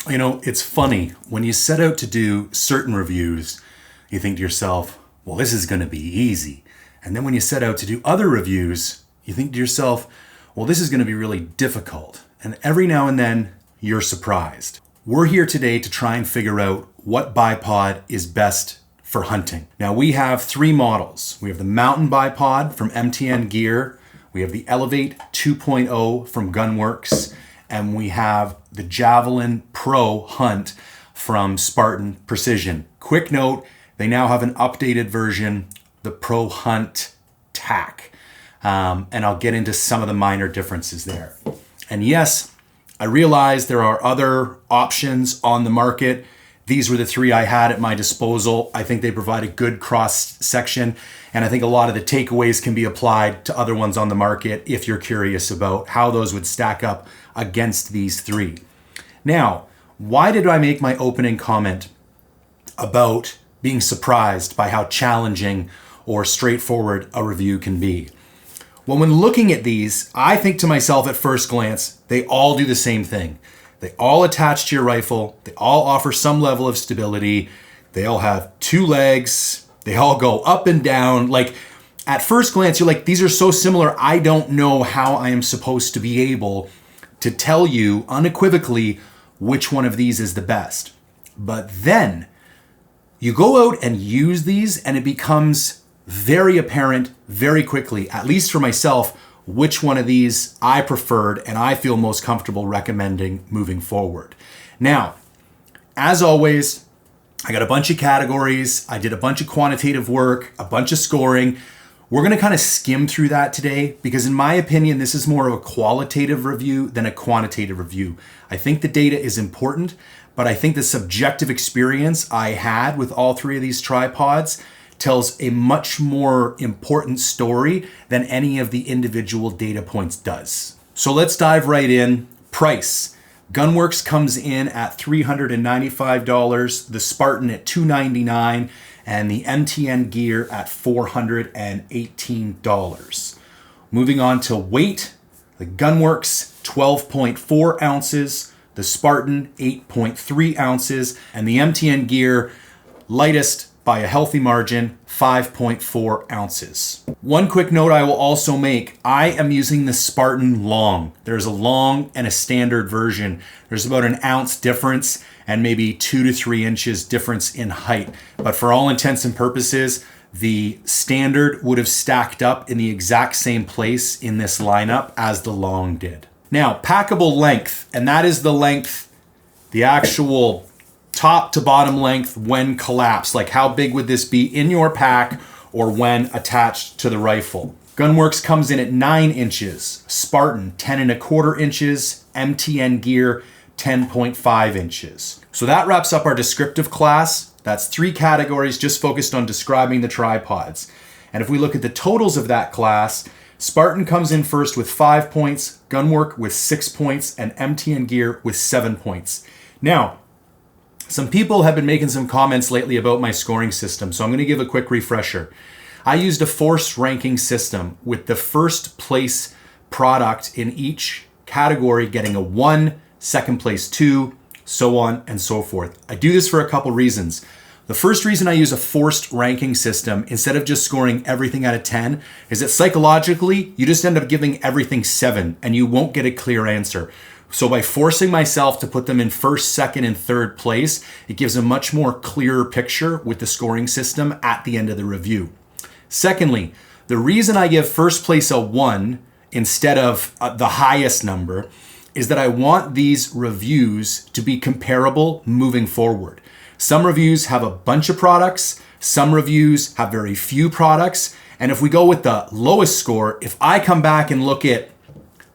You know, it's funny, when you set out to do certain reviews, you think to yourself, well, this is going to be easy. And then when you set out to do other reviews, you think to yourself, well, this is going to be really difficult. And every now and then, you're surprised. We're here today to try and figure out what bipod is best for hunting. Now, we have three models. We have the Mountain Bipod from MTNGear, we have the Elevate 2.0 from Gunwerks, and we have the Javelin Pro Hunt from Spartan Precision. Quick note, they now have an updated version, the Pro Hunt TAC. And I'll get into some of the minor differences there. And yes, I realize there are other options on the market. These were the three I had at my disposal. I think they provide a good cross section, and I think a lot of the takeaways can be applied to other ones on the market if you're curious about how those would stack up against these three. Now, why did I make my opening comment about being surprised by how challenging or straightforward a review can be? Well, when looking at these, I think to myself at first glance, they all do the same thing. They all attach to your rifle. They all offer some level of stability. They all have two legs. They all go up and down. Like, at first glance, you're like, these are so similar. I don't know how I am supposed to be able to tell you unequivocally which one of these is the best. But then you go out and use these, and it becomes very apparent very quickly, at least for myself, which one of these I preferred and I feel most comfortable recommending moving forward. Now, as always, I got a bunch of categories. I did a bunch of quantitative work, a bunch of scoring. We're going to kind of skim through that today because in my opinion, this is more of a qualitative review than a quantitative review. I think the data is important, but I think the subjective experience I had with all three of these tripods tells a much more important story than any of the individual data points does. So let's dive right in. Price. Gunwerks comes in at $395, the Spartan at $299, and the MTNGear at $418. Moving on to weight, the Gunwerks 12.4 ounces, the Spartan 8.3 ounces, and the MTNGear lightest by a healthy margin, 5.4 ounces. One quick note I will also make, I am using the Spartan long. There's a long and a standard version. There's about an ounce difference and maybe 2 to 3 inches difference in height. But for all intents and purposes, the standard would have stacked up in the exact same place in this lineup as the long did. Now, packable length, and that is the length, the actual top to bottom length when collapsed. Like how big would this be in your pack or when attached to the rifle? Gunwerks comes in at 9 inches, Spartan 10.25 inches, MTNGear 10.5 inches. So that wraps up our descriptive class. That's 3 categories just focused on describing the tripods. And if we look at the totals of that class, Spartan comes in first with 5 points, Gunwerk with 6 points, and MTNGear with 7 points. Now, some people have been making some comments lately about my scoring system, so I'm going to give a quick refresher. I used a forced ranking system with the first place product in each category getting a 1, second place 2, so on and so forth. I do this for a couple reasons. The first reason I use a forced ranking system instead of just scoring everything out of 10 is that psychologically, you just end up giving everything 7 and you won't get a clear answer. So by forcing myself to put them in first, second, and third place, it gives a much more clearer picture with the scoring system at the end of the review. Secondly, the reason I give first place a 1 instead of the highest number is that I want these reviews to be comparable moving forward. Some reviews have a bunch of products, some reviews have very few products, and if we go with the lowest score, if I come back and look at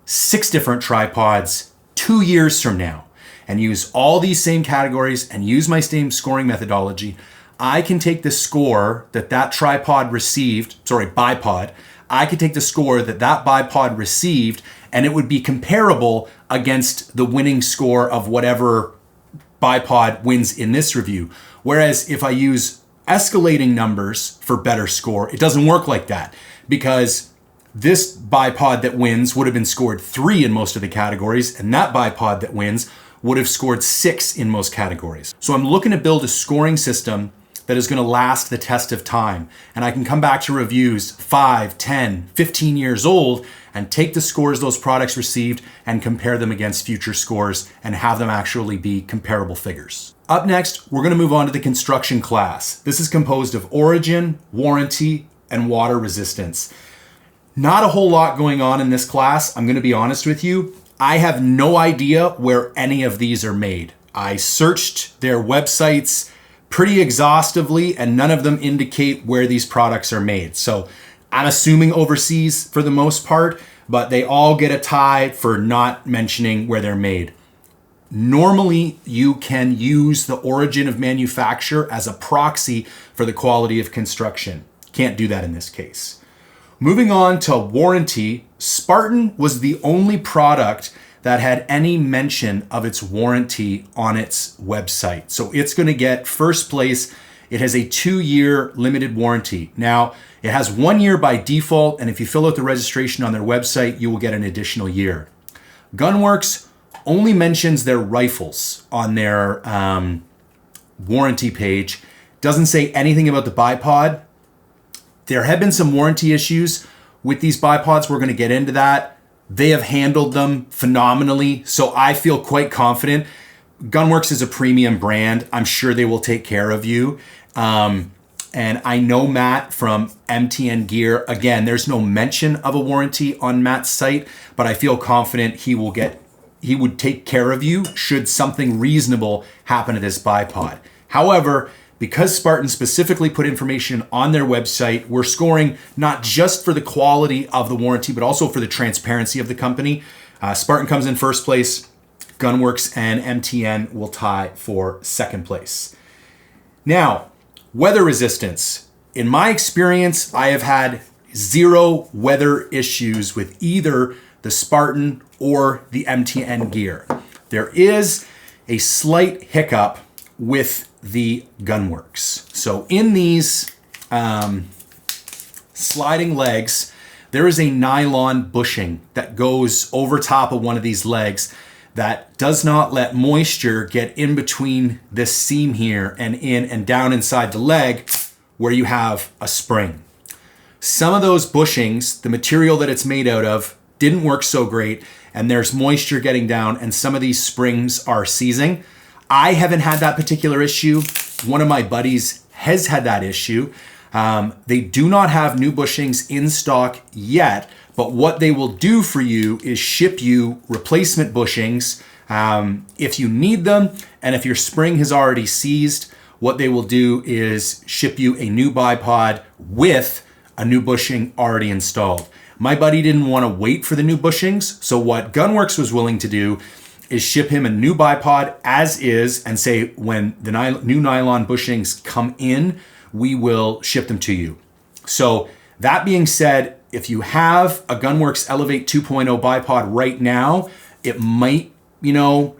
6 different tripods 2 years from now and use all these same categories and use my same scoring methodology, I can take the score that bipod, I could take the score that bipod received and it would be comparable against the winning score of whatever bipod wins in this review. Whereas if I use escalating numbers for better score, it doesn't work like that because this bipod that wins would have been scored 3 in most of the categories, and that bipod that wins would have scored 6 in most categories. So I'm looking to build a scoring system that is going to last the test of time. And I can come back to reviews 5, 10, 15 years old and take the scores those products received and compare them against future scores and have them actually be comparable figures. Up next, we're going to move on to the construction class. This is composed of origin, warranty, and water resistance. Not a whole lot going on in this class, I'm going to be honest with you. I have no idea where any of these are made. I searched their websites pretty exhaustively and none of them indicate where these products are made. So I'm assuming overseas for the most part, but they all get a tie for not mentioning where they're made. Normally, you can use the origin of manufacture as a proxy for the quality of construction. Can't do that in this case. Moving on to warranty, Spartan was the only product that had any mention of its warranty on its website. So it's going to get first place. It has a 2-year limited warranty. Now, it has 1 year by default, and if you fill out the registration on their website, you will get an additional year. Gunwerks only mentions their rifles on their warranty page. Doesn't say anything about the bipod. There have been some warranty issues with these bipods. We're going to get into that. They have handled them phenomenally, so I feel quite confident. Gunwerks is a premium brand. I'm sure they will take care of you. And I know Matt from MTNGear. Again, there's no mention of a warranty on Matt's site, but I feel confident he would take care of you should something reasonable happen to this bipod. However, because Spartan specifically put information on their website, we're scoring not just for the quality of the warranty, but also for the transparency of the company. Spartan comes in first place. Gunwerks and MTN will tie for second place. Now, weather resistance. In my experience, I have had 0 weather issues with either the Spartan or the MTNGear. There is a slight hiccup with the Gunwerks. So in these sliding legs, there is a nylon bushing that goes over top of one of these legs that does not let moisture get in between this seam here and in and down inside the leg where you have a spring. Some of those bushings, the material that it's made out of, didn't work so great, and there's moisture getting down and some of these springs are seizing. I haven't had that particular issue. One of my buddies has had that issue. They do not have new bushings in stock yet, but what they will do for you is ship you replacement bushings if you need them. And if your spring has already seized, what they will do is ship you a new bipod with a new bushing already installed. My buddy didn't want to wait for the new bushings, so what Gunwerks was willing to do is ship him a new bipod as is and say, when the new nylon bushings come in, we will ship them to you. So that being said, if you have a Gunwerks Elevate 2.0 bipod right now, it might,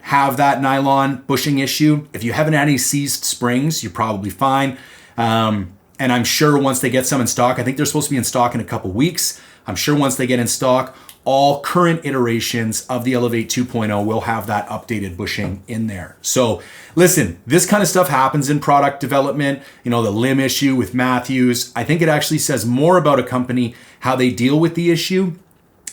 have that nylon bushing issue. If you haven't had any seized springs, you're probably fine. And I'm sure once they get some in stock, I think they're supposed to be in stock in a couple weeks. I'm sure once they get in stock, all current iterations of the Elevate 2.0 will have that updated bushing in there. So listen, this kind of stuff happens in product development. The limb issue with Matthews, I think it actually says more about a company, how they deal with the issue,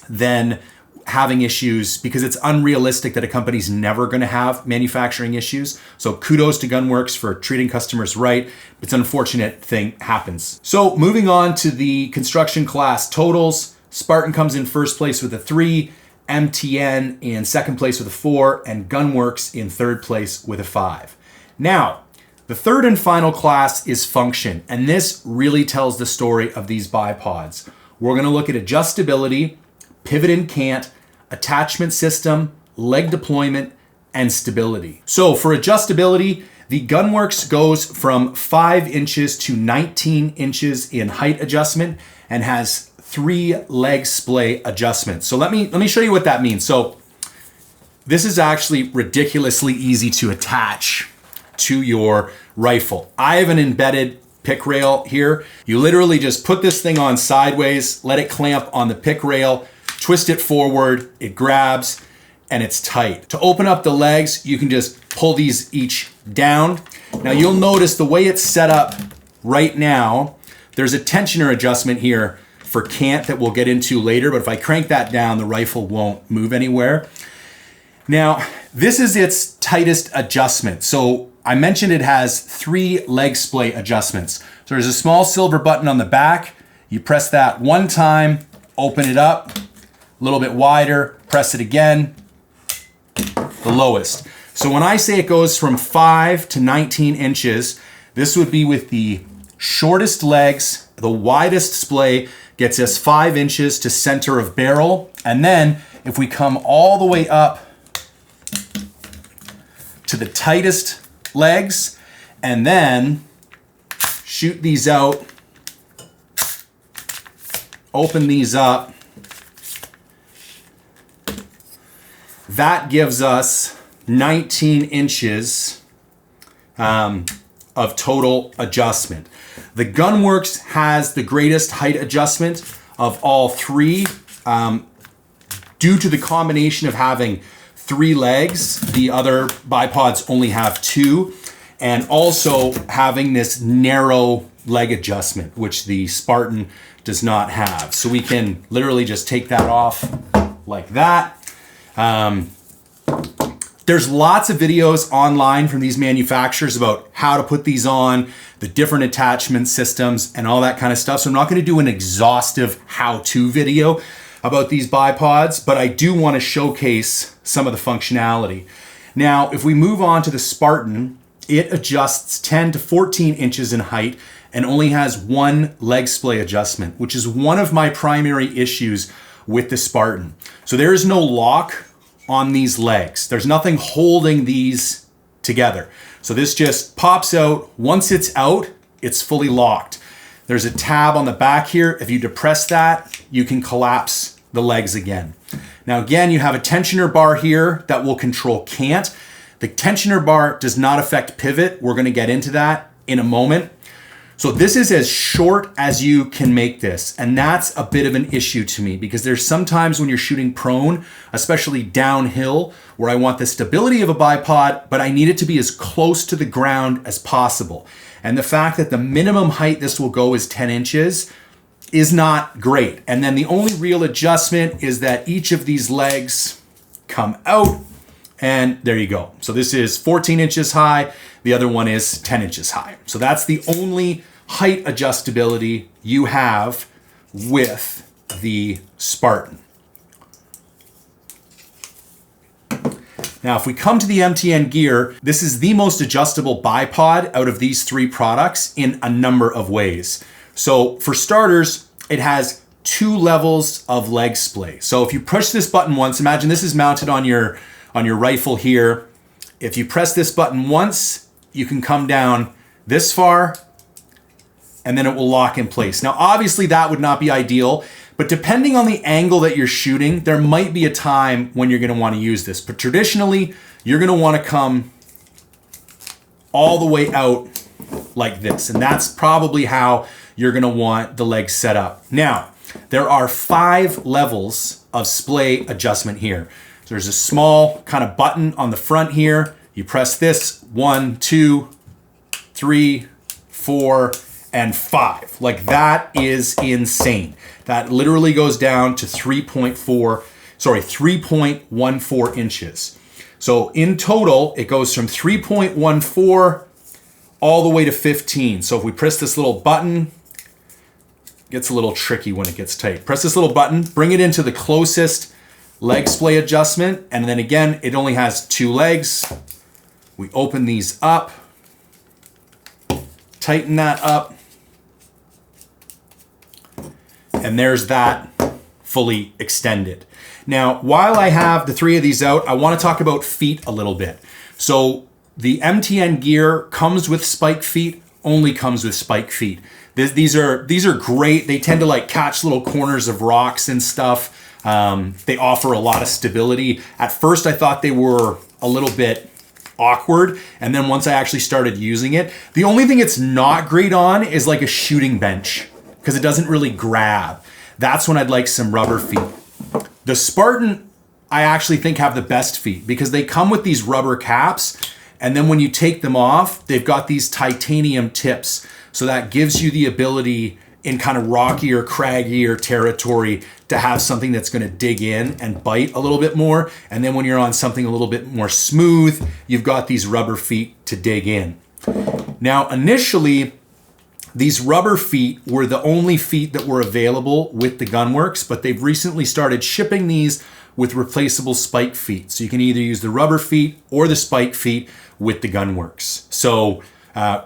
than having issues, because it's unrealistic that a company's never going to have manufacturing issues. So kudos to Gunwerks for treating customers right. It's an unfortunate thing happens. So moving on to the construction class totals, Spartan comes in first place with a 3, MTN in second place with a 4, and Gunwerks in third place with a 5. Now, the third and final class is function, and this really tells the story of these bipods. We're going to look at adjustability, pivot and cant, attachment system, leg deployment, and stability. So for adjustability, the Gunwerks goes from 5 inches to 19 inches in height adjustment and has 3 leg splay adjustments. So let me show you what that means. So this is actually ridiculously easy to attach to your rifle. I have an embedded pick rail here. You literally just put this thing on sideways, let it clamp on the pick rail, twist it forward, it grabs, and it's tight. To open up the legs, you can just pull these each down. Now you'll notice the way it's set up right now, there's a tensioner adjustment here for Cant that we'll get into later, but if I crank that down, the rifle won't move anywhere. Now, this is its tightest adjustment. So I mentioned it has 3 leg splay adjustments. So there's a small silver button on the back. You press that one time, open it up, a little bit wider, press it again, the lowest. So when I say it goes from 5 to 19 inches, this would be with the shortest legs. The widest splay gets us 5 inches to center of barrel. And then if we come all the way up to the tightest legs and then shoot these out, open these up, that gives us 19 inches of total adjustment. The Gunwerks has the greatest height adjustment of all 3 due to the combination of having 3 legs. The other bipods only have 2, and also having this narrow leg adjustment, which the Spartan does not have. So we can literally just take that off like that. There's lots of videos online from these manufacturers about how to put these on, the different attachment systems and all that kind of stuff. So I'm not going to do an exhaustive how-to video about these bipods, but I do want to showcase some of the functionality. Now, if we move on to the Spartan, it adjusts 10 to 14 inches in height and only has 1 leg splay adjustment, which is one of my primary issues with the Spartan. So there is no lock on these legs. There's nothing holding these together. So this just pops out. Once it's out, it's fully locked. There's a tab on the back here. If you depress that, you can collapse the legs again. Now again, you have a tensioner bar here that will control Cant. The tensioner bar does not affect pivot. We're going to get into that in a moment. So this is as short as you can make this. And that's a bit of an issue to me because there's sometimes when you're shooting prone, especially downhill, where I want the stability of a bipod, but I need it to be as close to the ground as possible. And the fact that the minimum height this will go is 10 inches is not great. And then the only real adjustment is that each of these legs come out and there you go. So this is 14 inches high. The other one is 10 inches high. So that's the only height adjustability you have with the Spartan. Now, if we come to the MTNGear, this is the most adjustable bipod out of these 3 products in a number of ways. So for starters, it has 2 levels of leg splay. So if you push this button once, imagine this is mounted on your rifle here. If you press this button once, you can come down this far and then it will lock in place. Now, obviously that would not be ideal, but depending on the angle that you're shooting, there might be a time when you're gonna wanna use this. But traditionally, you're gonna wanna come all the way out like this. And that's probably how you're gonna want the legs set up. Now, there are 5 levels of splay adjustment here. So there's a small kind of button on the front here. You press this, 1, 2, 3, 4, and 5. Like that is insane. That literally goes down to 3.14 inches. So in total, it goes from 3.14 all the way to 15. So if we press this little button, it gets a little tricky when it gets tight. Press this little button, bring it into the closest leg splay adjustment, and then again, it only has 2 legs. We open these up, tighten that up, and there's that fully extended. Now, while I have the 3 of these out, I want to talk about feet a little bit. So the MTNGear comes with spike feet, only comes with spike feet. These are great. They tend to like catch little corners of rocks and stuff. They offer a lot of stability. At first, I thought they were a little bit awkward, and then once I actually started using it, the only thing it's not great on is like a shooting bench because it doesn't really grab. That's when I'd like some rubber feet. The Spartan I actually think have the best feet because they come with these rubber caps. And then when you take them off, they've got these titanium tips. So that gives you the ability in kind of rockier, craggier territory to have something that's going to dig in and bite a little bit more. And then when you're on something a little bit more smooth, you've got these rubber feet to dig in. Now, initially, these rubber feet were the only feet that were available with the Gunwerks, but they've recently started shipping these with replaceable spike feet. So you can either use the rubber feet or the spike feet with the Gunwerks. So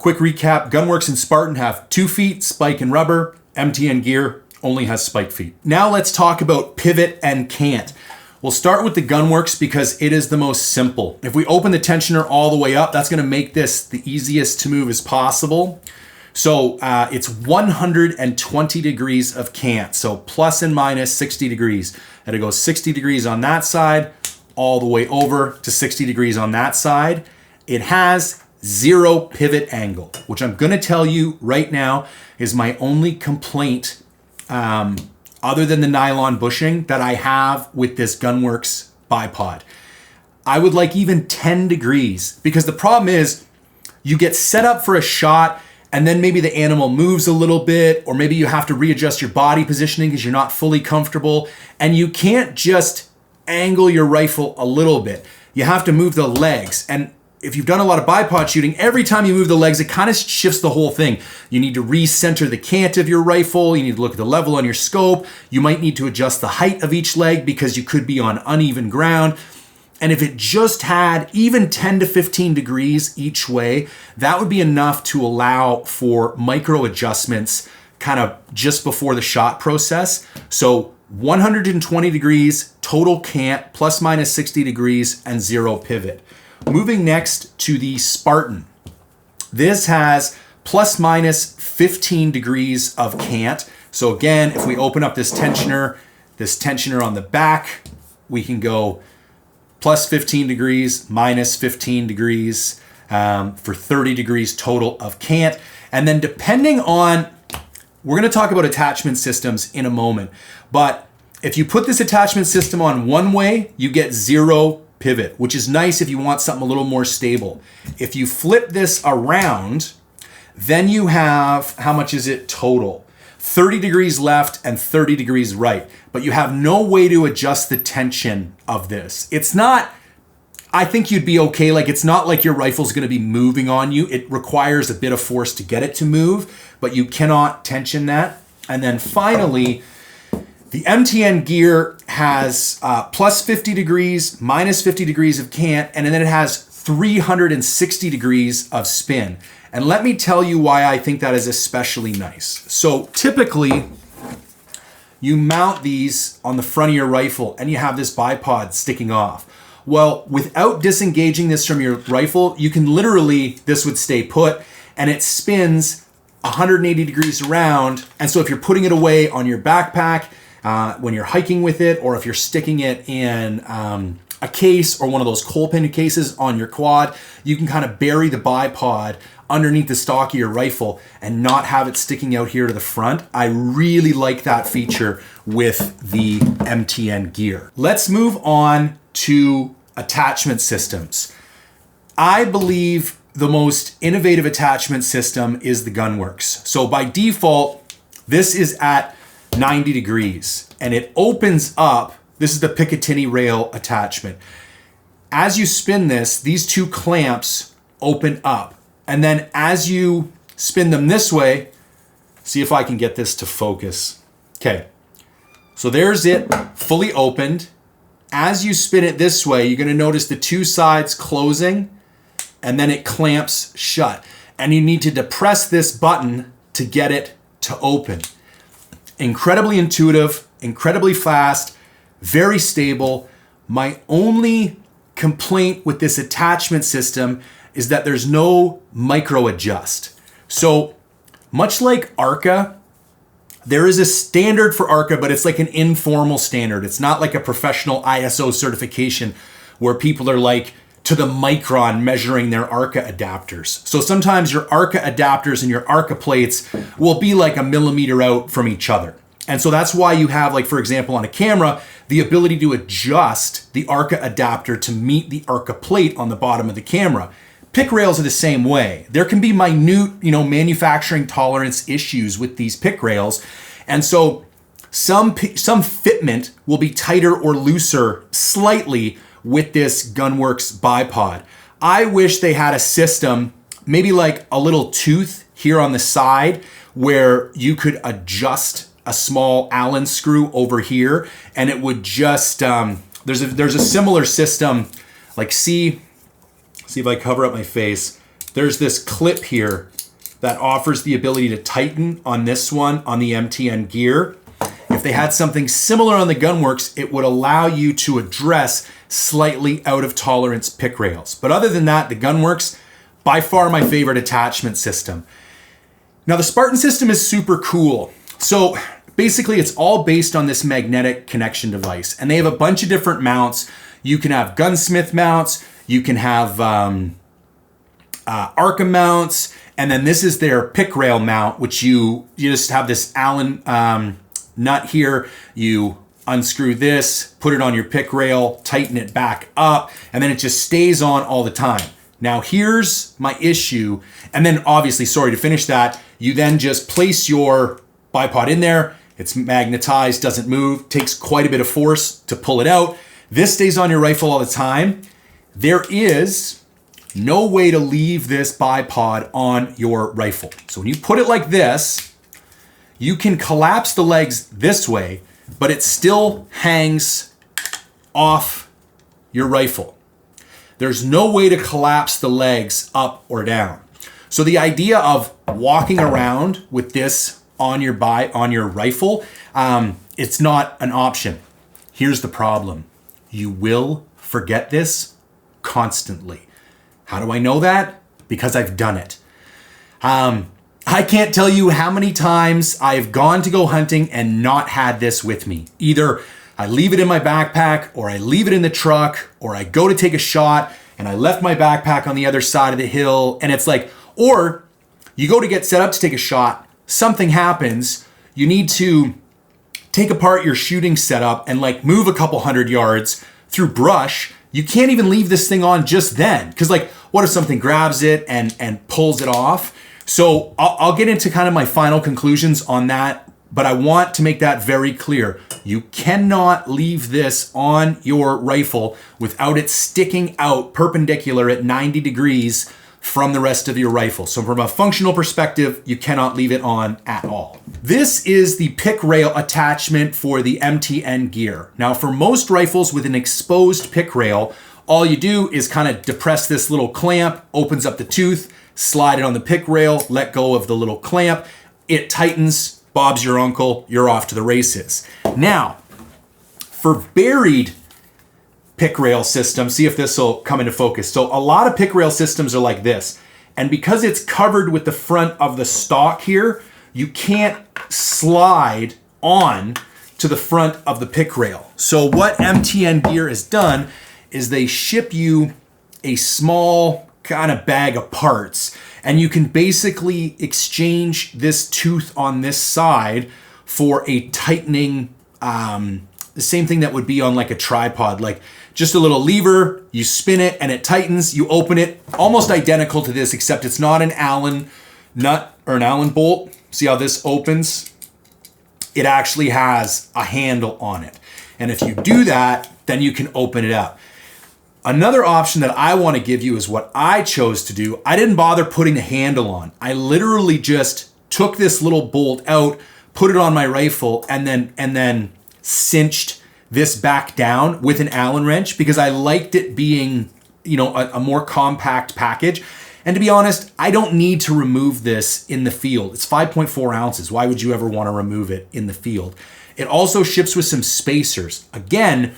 quick recap, Gunwerks and Spartan have 2 feet, spike and rubber. MTNGear only has spike feet. Now let's talk about pivot and cant. We'll start with the Gunwerks because it is the most simple. If we open the tensioner all the way up, that's gonna make this the easiest to move as possible. So it's 120 degrees of cant. So plus and minus 60 degrees. And it goes 60 degrees on that side, all the way over to 60 degrees on that side. It has 0 pivot angle, which I'm gonna tell you right now is my only complaint other than the nylon bushing that I have with this Gunwerks bipod. I would like even 10 degrees because the problem is you get set up for a shot and then maybe the animal moves a little bit, or maybe you have to readjust your body positioning because you're not fully comfortable, and you can't just angle your rifle a little bit. You have to move the legs. And if you've done a lot of bipod shooting, every time you move the legs, it kind of shifts the whole thing. You need to recenter the cant of your rifle. You need to look at the level on your scope. You might need to adjust the height of each leg because you could be on uneven ground. And if it just had even 10 to 15 degrees each way, that would be enough to allow for micro adjustments kind of just before the shot process. So 120 degrees, total cant, plus minus 60 degrees, and 0 pivot. Moving next to the Spartan. This has plus minus 15 degrees of cant. So again, if we open up this tensioner on the back, we can go plus 15 degrees, minus 15 degrees for 30 degrees total of cant. And then depending on, we're gonna talk about attachment systems in a moment, but if you put this attachment system on one way, you get 0 pivot, which is nice if you want something a little more stable. If you flip this around, then you have, how much is it total? 30 degrees left and 30 degrees right, but you have no way to adjust the tension of this. It's not, I think you'd be okay. Like, it's not like your rifle's gonna be moving on you. It requires a bit of force to get it to move, but you cannot tension that. And then finally, the MTNGear has plus 50 degrees, minus 50 degrees of cant, and then it has 360 degrees of spin. And let me tell you why I think that is especially nice. So typically, you mount these on the front of your rifle and you have this bipod sticking off. Well, without disengaging this from your rifle, you can literally, this would stay put, and it spins 180 degrees around. And so if you're putting it away on your backpack, when you're hiking with it, or if you're sticking it in a case or one of those coal pin cases on your quad, you can kind of bury the bipod underneath the stock of your rifle and not have it sticking out here to the front. I really like that feature with the MTNGear. Let's move on to attachment systems. I believe the most innovative attachment system is the Gunwerks. So by default, this is at 90 degrees and it opens up. This is the Picatinny rail attachment. As you spin this, these 2 clamps open up. And then as you spin them this way, see if I can get this to focus. Okay, so there's it fully opened. As you spin it this way, you're gonna notice the 2 sides closing and then it clamps shut. And you need to depress this button to get it to open. Incredibly intuitive, incredibly fast, very stable. My only complaint with this attachment system is that there's no micro adjust. So much like ARCA, there is a standard for ARCA, but it's like an informal standard. It's not like a professional ISO certification where people are like to the micron measuring their ARCA adapters. So sometimes your ARCA adapters and your ARCA plates will be like a millimeter out from each other. And so that's why you have, like, for example, on a camera, the ability to adjust the ARCA adapter to meet the ARCA plate on the bottom of the camera. Pick rails are the same way. There can be minute, manufacturing tolerance issues with these pick rails. And so some fitment will be tighter or looser slightly with this Gunwerks Bipod. I wish they had a system, maybe like a little tooth here on the side, where you could adjust a small Allen screw over here, and it would just, there's a similar system, like see if I cover up my face. There's this clip here that offers the ability to tighten on this one, on the MTNGear. If they had something similar on the Gunwerks, it would allow you to address slightly out of tolerance pick rails. But other than that, the Gunwerks, by far my favorite attachment system. Now the Spartan system is super cool. So basically it's all based on this magnetic connection device, and they have a bunch of different mounts. You can have gunsmith mounts, you can have ARCA mounts, and then this is their pick rail mount, which you just have this Allen nut here. You unscrew this, put it on your pick rail, tighten it back up, and then it just stays on all the time. Now here's my issue, and then obviously, sorry, to finish that, you then just place your bipod in there. It's magnetized, doesn't move, takes quite a bit of force to pull it out. This stays on your rifle all the time. There is no way to leave this bipod on your rifle. So when you put it like this, you can collapse the legs this way, but it still hangs off your rifle. There's no way to collapse the legs up or down. So the idea of walking around with this on your rifle, it's not an option. Here's the problem. You will forget this constantly. How do I know that? Because I've done it. I can't tell you how many times I've gone to go hunting and not had this with me. Either I leave it in my backpack, or I leave it in the truck, or I go to take a shot and I left my backpack on the other side of the hill, and it's like, or you go to get set up to take a shot, something happens, you need to take apart your shooting setup and like move a couple 100 yards through brush. You can't even leave this thing on just then, because like, what if something grabs it and pulls it off? So I'll get into kind of my final conclusions on that, but I want to make that very clear. You cannot leave this on your rifle without it sticking out perpendicular at 90 degrees from the rest of your rifle. So from a functional perspective, you cannot leave it on at all. This is the pick rail attachment for the MTNGear. Now for most rifles with an exposed pick rail, all you do is kind of depress this little clamp, opens up the tooth, slide it on the pick rail, let go of the little clamp, it tightens, Bob's your uncle, you're off to the races. Now, for buried pick rail systems, see if this will come into focus. So a lot of pick rail systems are like this, and because it's covered with the front of the stock here, you can't slide on to the front of the pick rail. So what MTNGear has done is they ship you a small kind of bag of parts, and you can basically exchange this tooth on this side for a tightening, the same thing that would be on like a tripod, like just a little lever, you spin it and it tightens, you open it, almost identical to this, except it's not an Allen nut or an Allen bolt. See how this opens? It actually has a handle on it. And if you do that, then you can open it up. Another option that I want to give you is what I chose to do. I didn't bother putting the handle on. I literally just took this little bolt out, put it on my rifle, and then cinched this back down with an Allen wrench, because I liked it being, a more compact package. And to be honest, I don't need to remove this in the field. It's 5.4 ounces. Why would you ever want to remove it in the field? It also ships with some spacers. Again,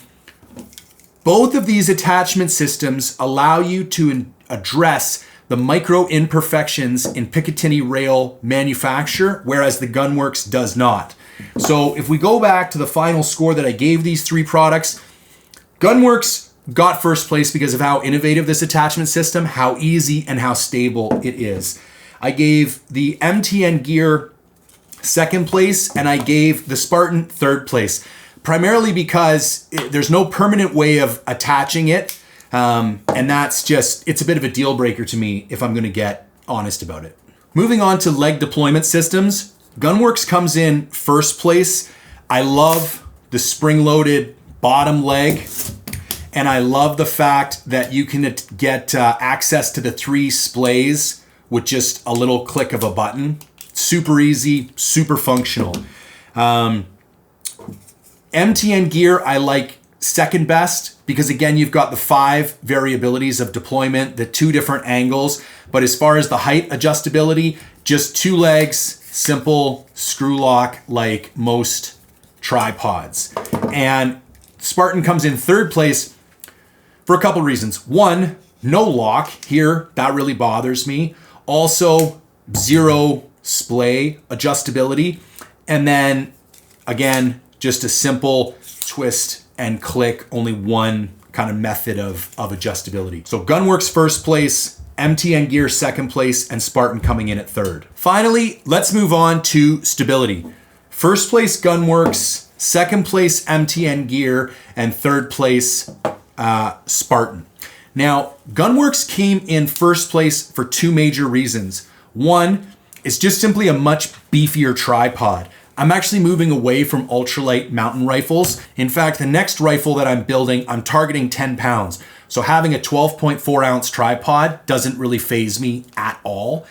both of these attachment systems allow you to address the micro imperfections in Picatinny rail manufacture, whereas the Gunwerks does not. So if we go back to the final score that I gave these three products, Gunwerks got first place because of how innovative this attachment system, how easy and how stable it is. I gave the MTNGear second place, and I gave the Spartan third place, primarily because there's no permanent way of attaching it. And that's just, it's a bit of a deal breaker to me if I'm going to get honest about it. Moving on to leg deployment systems, Gunwerks comes in first place. I love the spring-loaded bottom leg, and I love the fact that you can get access to the 3 splays with just a little click of a button. Super easy, super functional. MTNGear I like second best because again, you've got the 5 variabilities of deployment, the 2 different angles, but as far as the height adjustability, just 2 legs, simple screw lock like most tripods. And Spartan comes in third place for a couple reasons. One, no lock here, that really bothers me. Also, 0 splay adjustability. And then again, just a simple twist and click, only one kind of method of adjustability. So Gunwerks first place, MTNGear second place, and Spartan coming in at third. Finally, let's move on to stability. First place Gunwerks, second place MTNGear, and third place Spartan. Now, Gunwerks came in first place for 2 major reasons. One, it's just simply a much beefier tripod. I'm actually moving away from ultralight mountain rifles. In fact, the next rifle that I'm building, I'm targeting 10 pounds. So having a 12.4 ounce tripod doesn't really faze me at all.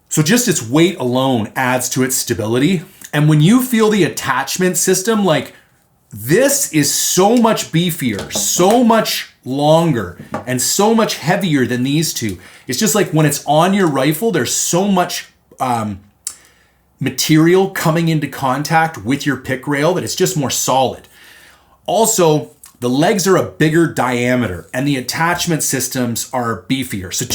So just its weight alone adds to its stability. And when you feel the attachment system, like this is so much beefier, so much longer, and so much heavier than these two. It's just like when it's on your rifle, there's so much material coming into contact with your pick rail that it's just more solid. Also, the legs are a bigger diameter and the attachment systems are beefier. So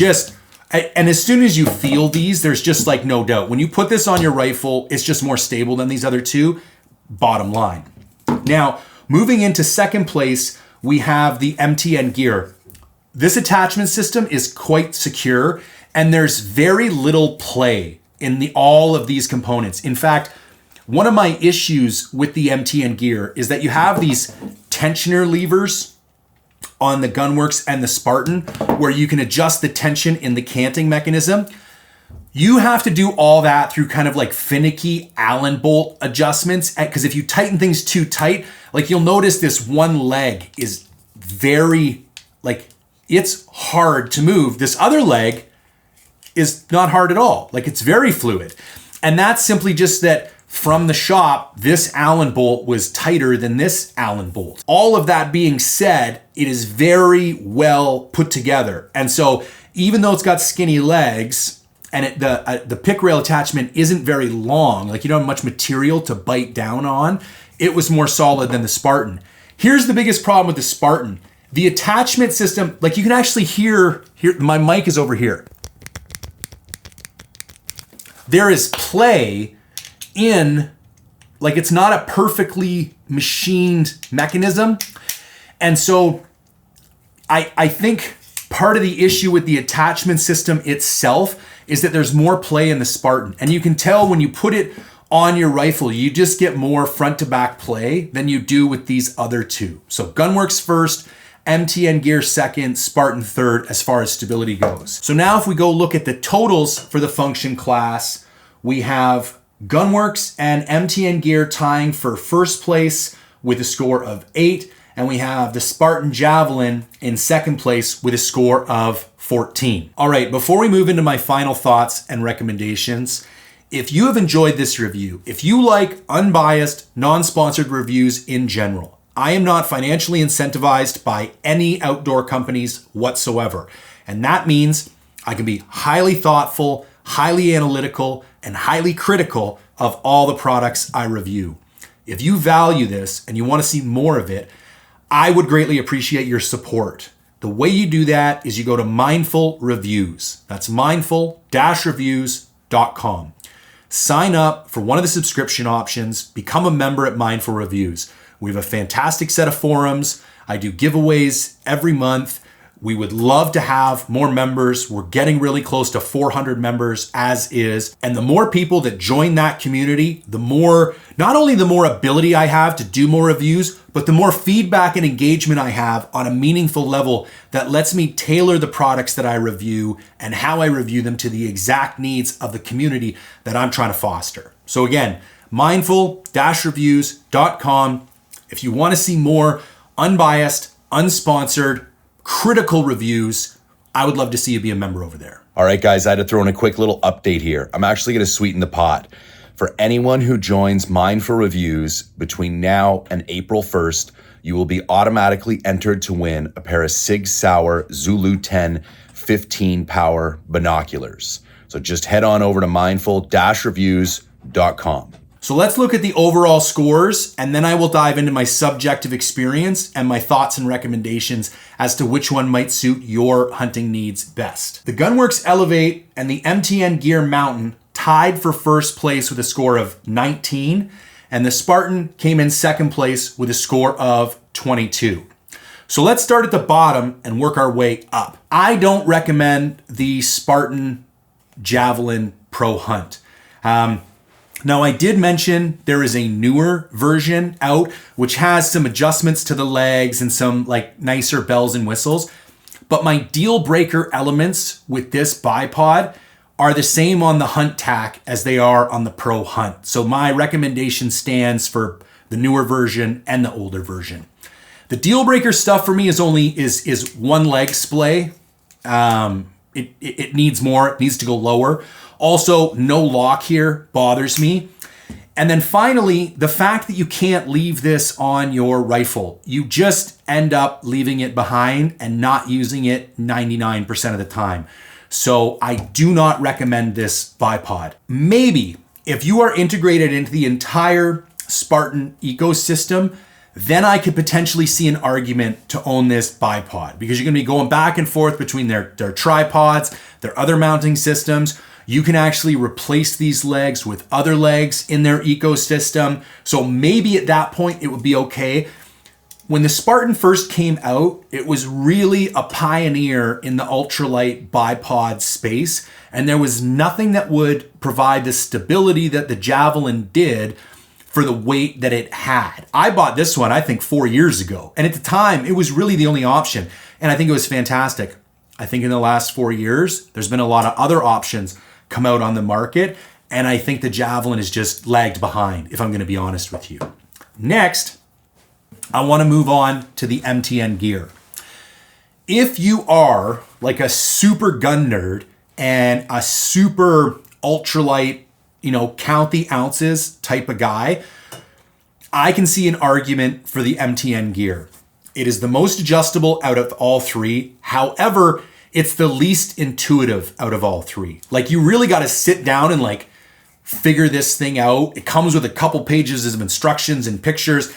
and as soon as you feel these, there's just like no doubt. When you put this on your rifle, it's just more stable than these other two, bottom line. Now, moving into second place, we have the MTNGear. This attachment system is quite secure and there's very little play in all of these components. In fact, one of my issues with the MTNGear is that you have these tensioner levers on the Gunwerks and the Spartan where you can adjust the tension in the canting mechanism. You have to do all that through kind of like finicky Allen bolt adjustments, because if you tighten things too tight, like you'll notice this one leg is very, like it's hard to move. This other leg is not hard at all. Like it's very fluid. And that's simply just that from the shop, this Allen bolt was tighter than this Allen bolt. All of that being said, it is very well put together. And so even though it's got skinny legs and the pick rail attachment isn't very long, like you don't have much material to bite down on, it was more solid than the Spartan. Here's the biggest problem with the Spartan. The attachment system, like you can actually hear, my mic is over here. There is play in, like it's not a perfectly machined mechanism. And so I think part of the issue with the attachment system itself is that there's more play in the Spartan. And you can tell when you put it on your rifle, you just get more front to back play than you do with these other two. So Gunwerks first, MTNGear second, Spartan third as far as stability goes. So now if we go look at the totals for the function class, we have Gunwerks and MTNGear tying for first place with a score of 8, and we have the Sparan Javelin in second place with a score of 14. All right, before we move into my final thoughts and recommendations, if you have enjoyed this review, if you like unbiased, non-sponsored reviews in general, I am not financially incentivized by any outdoor companies whatsoever. And that means I can be highly thoughtful, highly analytical, and highly critical of all the products I review. If you value this and you want to see more of it, I would greatly appreciate your support. The way you do that is you go to Mindful Reviews. That's mindful-reviews.com. Sign up for one of the subscription options, become a member at Mindful Reviews. We have a fantastic set of forums. I do giveaways every month. We would love to have more members. We're getting really close to 400 members as is. And the more people that join that community, the more, not only the more ability I have to do more reviews, but the more feedback and engagement I have on a meaningful level that lets me tailor the products that I review and how I review them to the exact needs of the community that I'm trying to foster. So again, mindful-reviews.com. If you want to see more unbiased, unsponsored, critical reviews, I would love to see you be a member over there. All right, guys, I had to throw in a quick little update here. I'm actually going to sweeten the pot. For anyone who joins Mindful Reviews between now and April 1st, you will be automatically entered to win a pair of Sig Sauer Zulu 10 15 power binoculars. So just head on over to mindful-reviews.com. So let's look at the overall scores, and then I will dive into my subjective experience and my thoughts and recommendations as to which one might suit your hunting needs best. The Gunwerks Elevate and the MTNGear Mountain tied for first place with a score of 19, and the Spartan came in second place with a score of 22. So let's start at the bottom and work our way up. I don't recommend the Spartan Javelin Pro hunt. Now, I did mention there is a newer version out, which has some adjustments to the legs and some like nicer bells and whistles. But my deal breaker elements with this bipod are the same on the hunt tack as they are on the Pro hunt. So my recommendation stands for the newer version and the older version. The deal breaker stuff for me is one leg splay. It needs more. It needs to go lower. Also, no lock here bothers me. And then finally, the fact that you can't leave this on your rifle. You just end up leaving it behind and not using it 99% of the time. So I do not recommend this bipod. Maybe if you are integrated into the entire Spartan ecosystem, then I could potentially see an argument to own this bipod, because you're going to be going back and forth between their tripods, their other mounting systems. You can actually replace these legs with other legs in their ecosystem. So maybe at that point it would be okay. When the Spartan first came out, it was really a pioneer in the ultralight bipod space, and there was nothing that would provide the stability that the Javelin did for the weight that it had. I bought this one, I think 4 years ago. And at the time, it was really the only option. And I think it was fantastic. I think in the last 4 years, there's been a lot of other options come out on the market. And I think the Javelin is just lagged behind, if I'm going to be honest with you. Next, I want to move on to the MTNGear. If you are like a super gun nerd and a super ultralight, count the ounces type of guy, I can see an argument for the MTNGear. It is the most adjustable out of all three. However, it's the least intuitive out of all three. Like, you really got to sit down and like figure this thing out. It comes with a couple pages of instructions and pictures.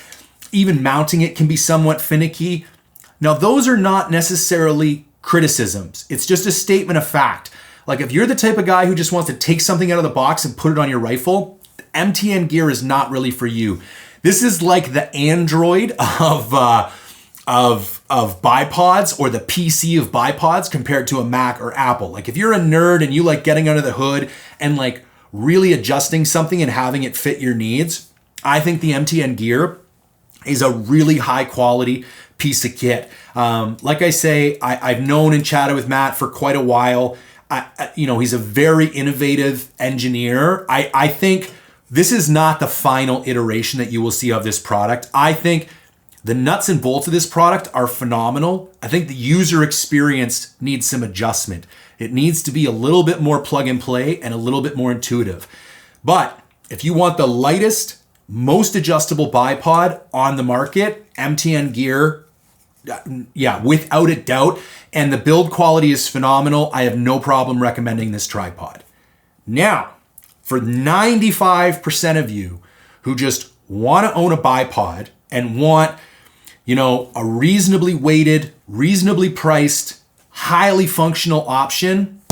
Even mounting it can be somewhat finicky. Now, those are not necessarily criticisms. It's just a statement of fact. Like, if you're the type of guy who just wants to take something out of the box and put it on your rifle, the MTNGear is not really for you. This is like the Android of bipods, or the PC of bipods compared to a Mac or Apple. Like, if you're a nerd and you like getting under the hood and like really adjusting something and having it fit your needs, I think the MTNGear is a really high quality piece of kit. Like I say, I've known and chatted with Matt for quite a while. He's a very innovative engineer. I think this is not the final iteration that you will see of this product. I think the nuts and bolts of this product are phenomenal. I think the user experience needs some adjustment. It needs to be a little bit more plug and play and a little bit more intuitive. But if you want the lightest, most adjustable bipod on the market, MTNGear, without a doubt. And the build quality is phenomenal. I have no problem recommending this tripod. Now, for 95% of you who just want to own a bipod and want, a reasonably weighted, reasonably priced, highly functional option,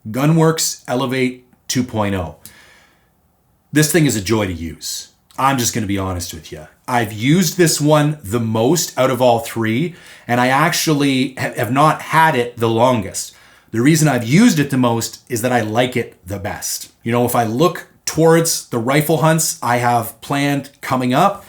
Gunwerks Elevate 2.0. This thing is a joy to use. I'm just going to be honest with you. I've used this one the most out of all three, and I actually have not had it the longest. The reason I've used it the most is that I like it the best. You know, if I look towards the rifle hunts I have planned coming up,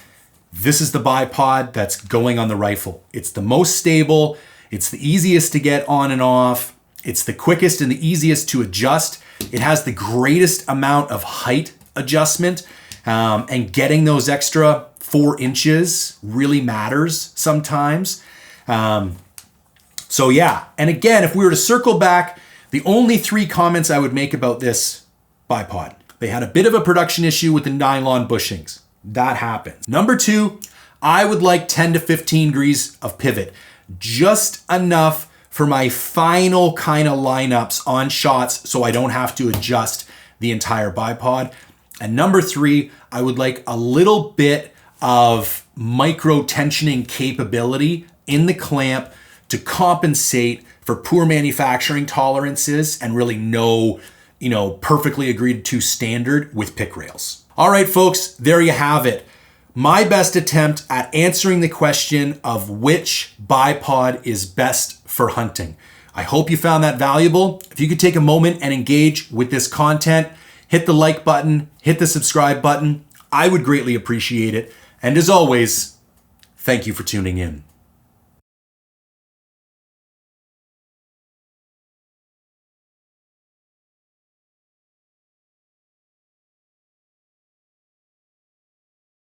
this is the bipod that's going on the rifle. It's the most stable. It's the easiest to get on and off. It's the quickest and the easiest to adjust. It has the greatest amount of height adjustment, and getting those extra 4 inches really matters sometimes. So yeah, and again, if we were to circle back, the only 3 comments I would make about this bipod: they had a bit of a production issue with the nylon bushings. That happens. Number 2, I would like 10 to 15 degrees of pivot, just enough for my final kind of lineups on shots so I don't have to adjust the entire bipod. And number 3, I would like a little bit of micro tensioning capability in the clamp to compensate for poor manufacturing tolerances and really no, perfectly agreed to standard with pick rails. All right, folks, there you have it. My best attempt at answering the question of which bipod is best for hunting. I hope you found that valuable. If you could take a moment and engage with this content, hit the like button, hit the subscribe button. I would greatly appreciate it. And as always, thank you for tuning in.